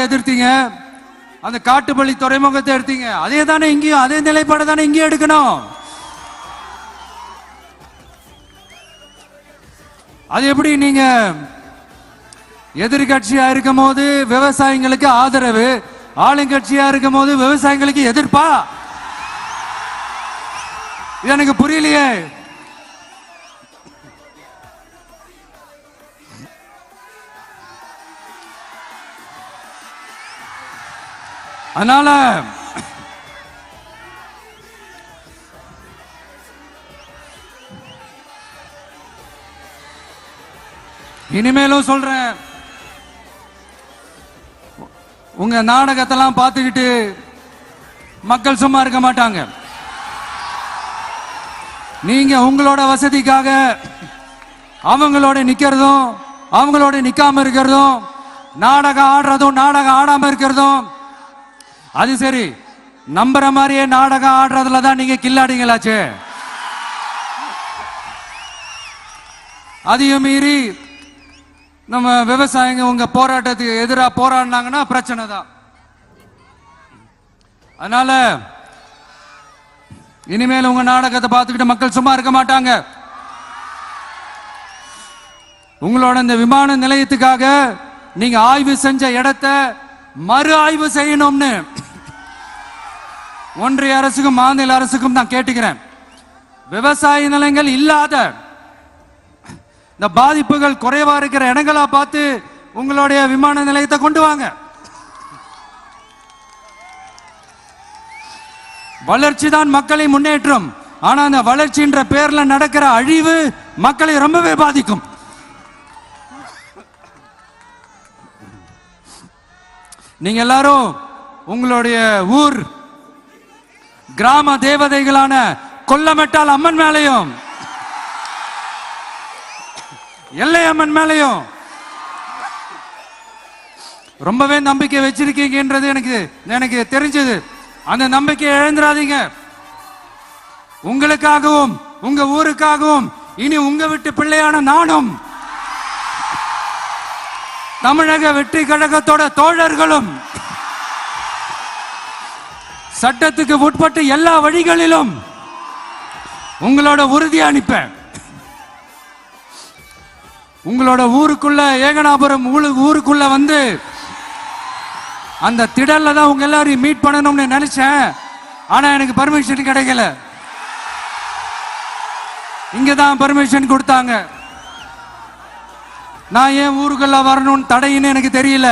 எதிர்த்தீங்க, அந்த காட்டுப்பள்ளி துறைமுகத்தை எடுத்தீங்க. அதே தானே இங்கேயும், அதே நிலைப்பாடு தானே இங்கேயும் எடுக்கணும். அது எப்படி நீங்க எதிர்கட்சியா இருக்கும் போது விவசாயிகளுக்கு ஆதரவு, ஆளுங்கட்சியா இருக்கும் போது விவசாயிகளுக்கு எதிர்ப்பா? இது எனக்கு புரியலையே. அதனால இனிமேலும் சொல்றேன், உங்க நாடகத்தெல்லாம் பார்த்துக்கிட்டு மக்கள் சும்மா இருக்க மாட்டாங்க. நீங்க உங்களோட வசதிக்காக அவங்களோட நிக்கிறதும் அவங்களோட நிக்காம இருக்கிறதும், நாடகம் ஆடுறதும் நாடகம் ஆடாம இருக்கிறதும், அது சரி. நம்புற மாதிரியே நாடகம் ஆடுறதுல தான் நீங்க கில்லாடிங்களாச்சு. அதையும் மீறி நம்ம விவசாயிங்க உங்க போராட்டத்துக்கு எதிராக போராடினாங்கன்னா பிரச்சனை தான். அதனால இனிமேல் உங்க நாடகத்தை பார்த்துக்கிட்டு மக்கள் சும்மா இருக்க மாட்டாங்க. உங்களோட இந்த விமான நிலையத்துக்காக நீங்க ஆய்வு செஞ்ச இடத்தை மறு ஆய்வு செய்யணும்னு ஒன்றிய அரசுக்கும் மாநில அரசுக்கும் நான் கேட்டுக்கிறேன். விவசாய நிலங்கள் இல்லாத இந்த பாதிப்புகள் குறைவா இருக்கிற இடங்களா பார்த்து உங்களுடைய விமான நிலையத்தை கொண்டு வாங்க. வளர்ச்சி தான் மக்களை முன்னேற்றம். ஆனா அந்த வளர்ச்சின்ற பேர்ல நடக்கிற அழிவு மக்களை ரொம்பவே பாதிக்கும். நீங்க எல்லாரும் உங்களுடைய ஊர் கிராம தேவதைகளான கொல்லமெட்டால் அம்மன் மேலையும் எல்லை அம்மன் மேலையும் ரொம்பவே நம்பிக்கை வச்சிருக்கீங்கன்றது எனக்கு தெரிஞ்சது. அந்த நம்பிக்கையை இழந்துடாதீங்க. உங்களுக்காகவும் உங்க ஊருக்காகவும் இனி உங்க வீட்டு பிள்ளையான நானும் தமிழக வெற்றி கழகத்தோட தோழர்களும் சட்டத்துக்கு உட்பட்டு எல்லா வழிகளிலும் உங்களோட உறுதி அனுப்பேன். உங்களோட ஊருக்குள்ள ஏகனாபுரம் ஊருக்குள்ள வந்து அந்த திடல்ல தான் உங்க எல்லாரையும் மீட் பண்ணணும்னு நினைச்சேன். ஆனா எனக்கு பர்மிஷன் கிடைக்கல. இங்கதான் பர்மிஷன் கொடுத்தாங்க. நான் ஏன் ஊருக்குள்ள வரணும்னு தடையின்னு எனக்கு தெரியல.